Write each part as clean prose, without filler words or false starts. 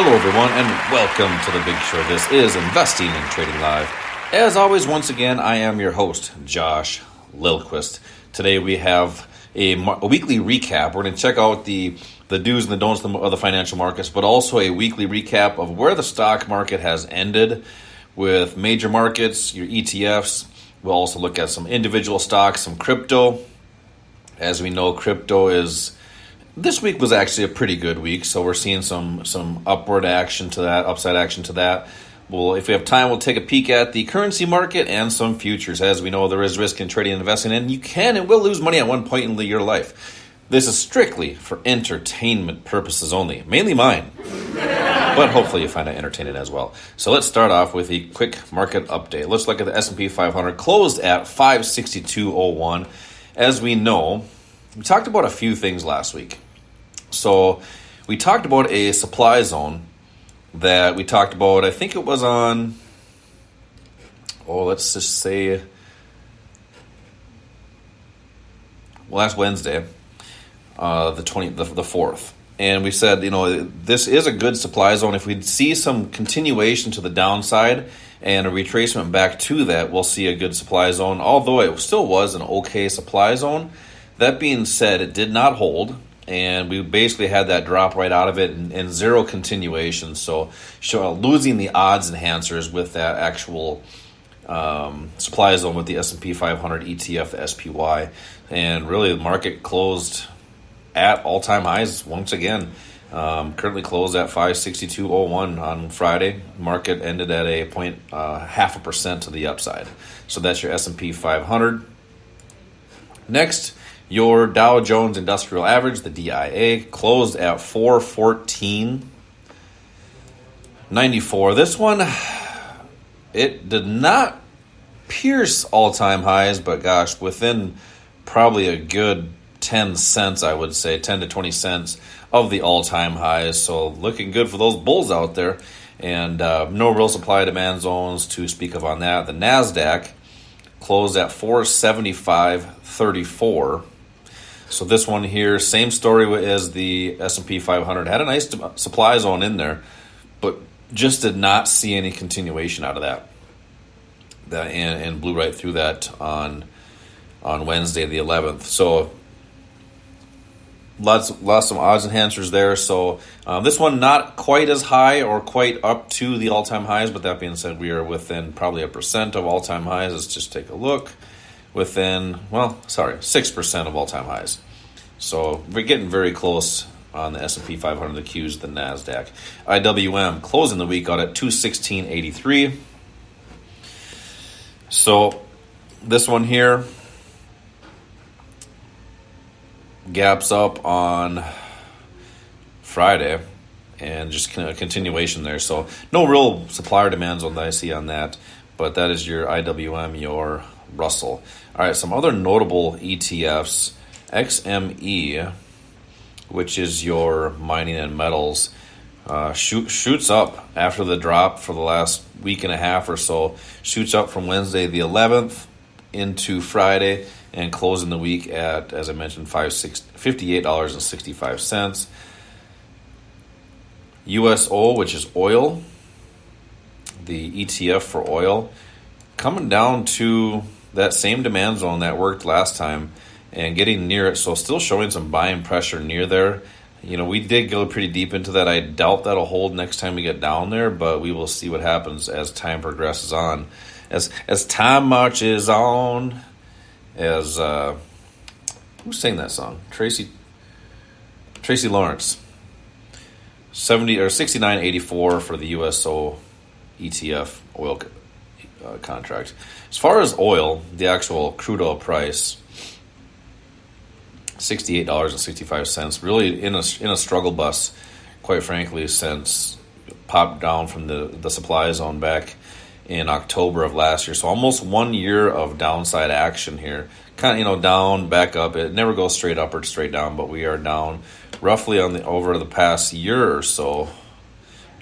Hello, everyone, and welcome to the Big Show. This is Investing and Trading Live. As always, once again, I am your host, Josh Lilquist. Today we have a weekly recap. We're going to check out the do's and the don'ts of the financial markets, but also a weekly recap of where the stock market has ended with major markets, your ETFs. We'll also look at some individual stocks, some crypto. As we know, this week was actually a pretty good week, so we're seeing some upward action to that, upside action to that. Well, if we have time, we'll take a peek at the currency market and some futures. As we know, there is risk in trading and investing, and you can and will lose money at one point in your life. This is strictly for entertainment purposes only, mainly mine. But hopefully you find it entertaining as well. So let's start off with a quick market update. Let's look at the S&P 500. Closed at 562.01. As we know, we talked about a few things last week. So we talked about a supply zone that we talked about, I think it was on, let's just say, last Wednesday, the 4th. And we said, this is a good supply zone. If we see some continuation to the downside and a retracement back to that, we'll see a good supply zone, although it still was an okay supply zone. That being said, it did not hold, and we basically had that drop right out of it and zero continuation. So losing the odds enhancers with that actual supply zone with the S&P 500 ETF, the SPY. And really the market closed at all-time highs once again. Currently closed at 562.01 on Friday. Market ended at a 0.5% to the upside. So that's your S&P 500. Next, your Dow Jones Industrial Average, the DIA, closed at 414.94. This one, it did not pierce all-time highs, but gosh, within probably a good 10 cents, I would say, 10 to 20 cents of the all-time highs. So looking good for those bulls out there. And no real supply-demand zones to speak of on that. The NASDAQ closed at 475.34. So this one here, same story as the S&P 500. Had a nice supply zone in there, but just did not see any continuation out of that. And blew right through that on Wednesday the 11th. So lots of odds enhancers there. So this one not quite as high or quite up to the all-time highs, but that being said, we are within probably 1% of all-time highs. Let's just take a look. 6% of all-time highs. So we're getting very close on the S&P 500, the Qs, the NASDAQ. IWM closing the week out at 216.83. So this one here gaps up on Friday and just a continuation there. So no real supplier demands on that I see on that, but that is your IWM, your Russell. All right, some other notable ETFs. XME, which is your mining and metals, shoots up after the drop for the last week and a half or so. Shoots up from Wednesday the 11th into Friday and closing the week at, as I mentioned, $58.65. USO, which is oil, the ETF for oil, coming down to that same demand zone that worked last time and getting near it, so still showing some buying pressure near there. We did go pretty deep into that. I doubt that'll hold next time we get down there, but we will see what happens as time progresses on. As time marches on, who sang that song? Tracy Lawrence. 69.84 for the USO ETF oil contract. As far as oil, the actual crude oil price, $68.65. Really in a struggle bus, quite frankly, since popped down from the supply zone back in October of last year. So almost 1 year of downside action here. Kind of down, back up. It never goes straight up or straight down, but we are down roughly over the past year or so,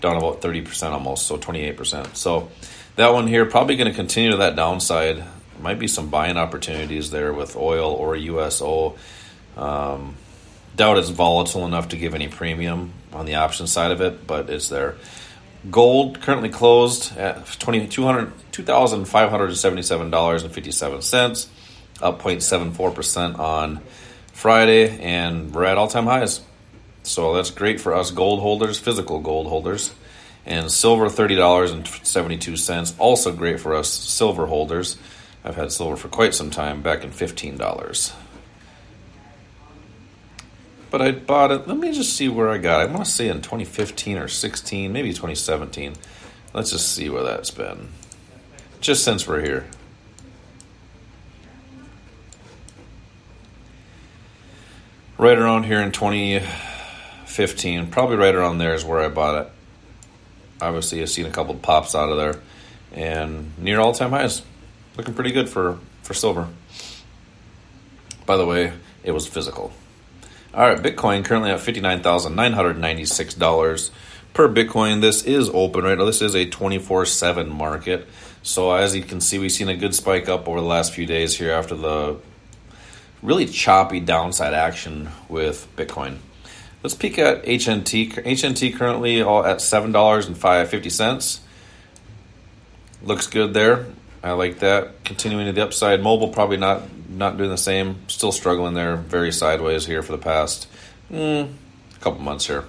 down about 30% almost, so 28%. So that one here probably going to continue to that downside. There might be some buying opportunities there with oil or USO. Doubt it's volatile enough to give any premium on the option side of it, but it's there. Gold currently closed at $2,577.57, up 0.74% on Friday, and we're at all-time highs. So that's great for us gold holders, physical gold holders. And silver, $30.72, also great for us silver holders. I've had silver for quite some time, back in $15. But I bought it, let me just see where I got it. I want to say in 2015 or 16, maybe 2017. Let's just see where that's been, just since we're here. Right around here in 2015, probably right around there is where I bought it. Obviously, I've seen a couple pops out of there, and near all-time highs. Looking pretty good for silver. By the way, it was physical. All right, Bitcoin currently at $59,996 per Bitcoin. This is open right now. This is a 24/7 market. So as you can see, we've seen a good spike up over the last few days here after the really choppy downside action with Bitcoin. Let's peek at HNT. HNT currently all at $7.50. Looks good there. I like that. Continuing to the upside. Mobile probably not doing the same. Still struggling there. Very sideways here for the past couple months here.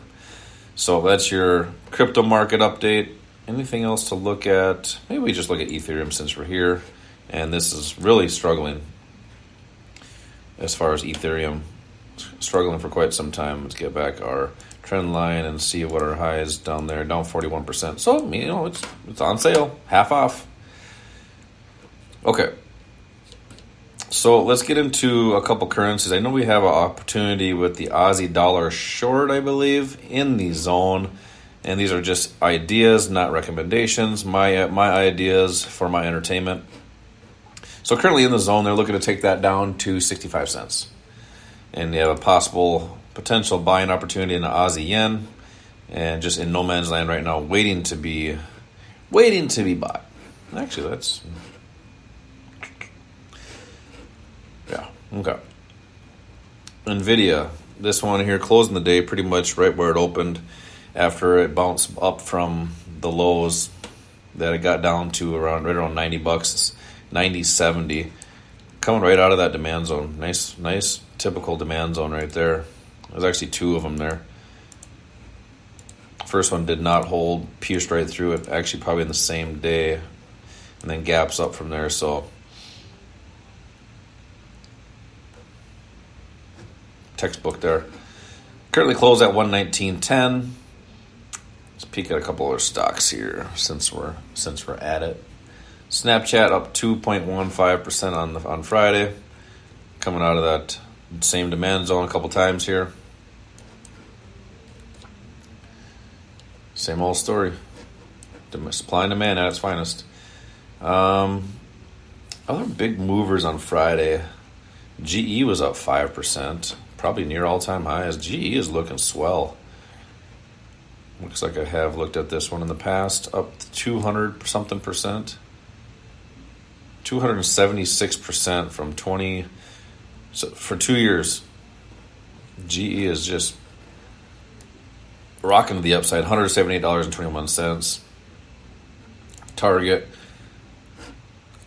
So that's your crypto market update. Anything else to look at? Maybe we just look at Ethereum since we're here. And this is really struggling as far as Ethereum. Struggling for quite some time. Let's get back our trend line and see what our high is down there. Down 41%. So, it's on sale. Half off. Okay. So let's get into a couple currencies. I know we have an opportunity with the Aussie dollar short, I believe, in the zone. And these are just ideas, not recommendations. My ideas for my entertainment. So currently in the zone, they're looking to take that down to 65 cents. And they have a potential buying opportunity in the Aussie yen, and just in no man's land right now, waiting to be bought. Actually, okay. NVIDIA, this one here closing the day pretty much right where it opened after it bounced up from the lows that it got down to right around $90, 90.70. Coming right out of that demand zone. Nice typical demand zone right there. There's actually two of them there. First one did not hold, pierced right through it, actually probably in the same day, and then gaps up from there. So textbook there. Currently closed at 119.10. Let's peek at a couple other stocks here since we're at it. Snapchat up 2.15% on Friday, coming out of that same demand zone a couple times here. Same old story. Supply and demand at its finest. Other big movers on Friday. GE was up 5%, probably near all-time highs. GE is looking swell. Looks like I have looked at this one in the past, up 200-something percent. 276% from for 2 years. GE is just rocking to the upside. $178.21. Target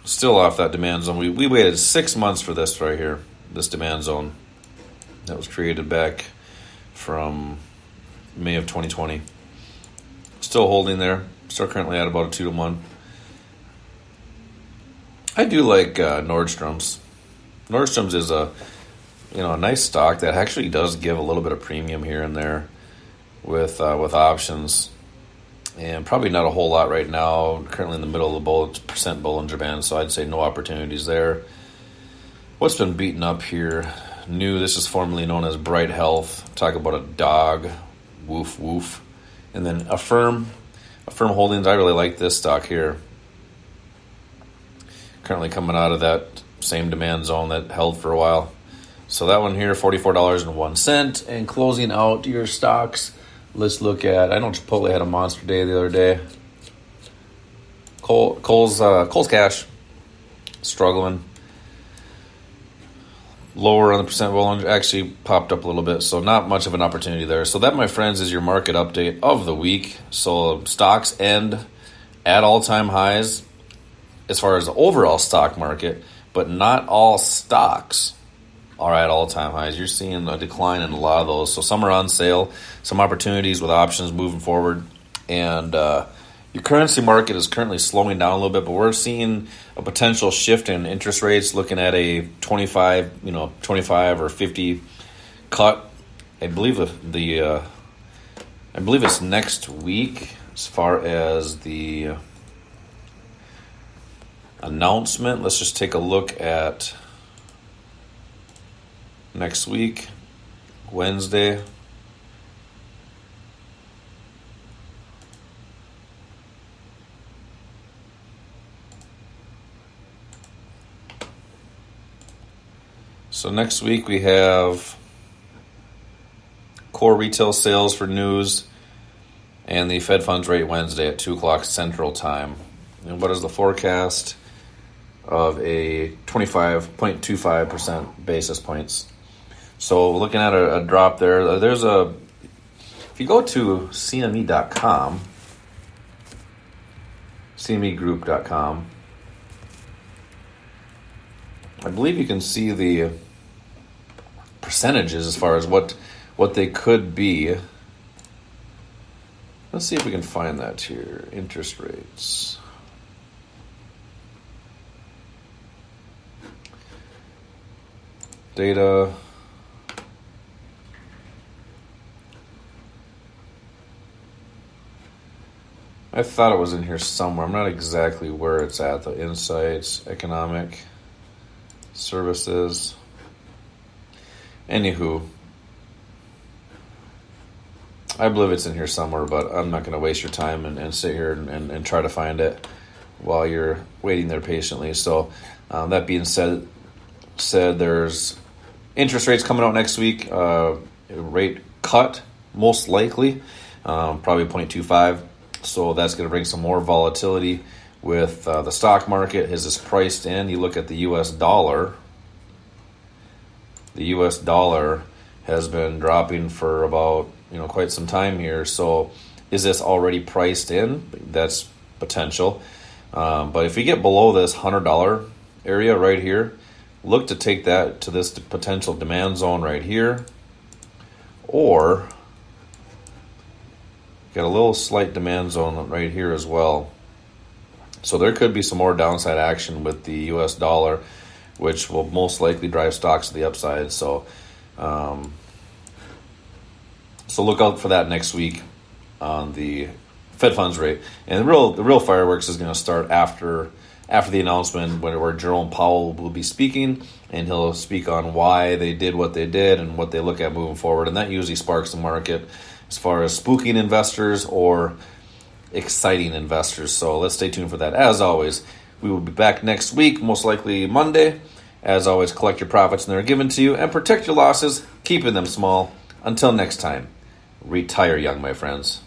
still off that demand zone. We waited 6 months for this right here, this demand zone that was created back from May of 2020. Still holding there. Still currently at about a 2-to-1. I do like Nordstrom's. Nordstrom's is a nice stock that actually does give a little bit of premium here and there with options, and probably not a whole lot right now. Currently in the middle of the percent Bollinger Band, so I'd say no opportunities there. What's been beaten up here? This is formerly known as Bright Health. Talk about a dog, woof woof, and then Affirm Holdings. I really like this stock here. Currently coming out of that same demand zone that held for a while. So that one here, $44.01. And closing out your stocks, let's look at, I know Chipotle had a monster day the other day. Kohl's Cash, struggling. lower on the percent. Well, actually popped up a little bit, so not much of an opportunity there. So that, my friends, is your market update of the week. So stocks end at all-time highs as far as the overall stock market, but not all stocks are at all-time highs. You're seeing a decline in a lot of those. So some are on sale, some opportunities with options moving forward, and your currency market is currently slowing down a little bit, but we're seeing a potential shift in interest rates, looking at a 25 or 50 cut. I believe it's next week as far as the announcement. Let's just take a look at next week, Wednesday. So next week we have core retail sales for news and the Fed funds rate Wednesday at 2 o'clock Central Time. And what is the forecast of a 25.25% basis points? So looking at a drop there, if you go to CME.com, CMEgroup.com, I believe you can see the percentages as far as what they could be. Let's see if we can find that here. Interest rates. Data. I thought it was in here somewhere. I'm not exactly where it's at. The insights, economic services. Anywho, I believe it's in here somewhere, but I'm not going to waste your time and sit here and try to find it while you're waiting there patiently. So that being said, there's interest rates coming out next week. Rate cut, most likely, probably 0.25. So that's going to bring some more volatility with the stock market. Is this priced in? You look at the U.S. dollar. The U.S. dollar has been dropping for about quite some time here. So is this already priced in? That's potential. But if we get below this $100 area right here, look to take that to this potential demand zone right here, or got a little slight demand zone right here as well. So there could be some more downside action with the U.S. dollar, which will most likely drive stocks to the upside. So look out for that next week on the Fed funds rate. And the real fireworks is going to start after the announcement, where Jerome Powell will be speaking, and he'll speak on why they did what they did and what they look at moving forward. And that usually sparks the market as far as spooking investors or exciting investors. So let's stay tuned for that. As always, we will be back next week, most likely Monday. As always, collect your profits when they're given to you and protect your losses, keeping them small. Until next time, retire young, my friends.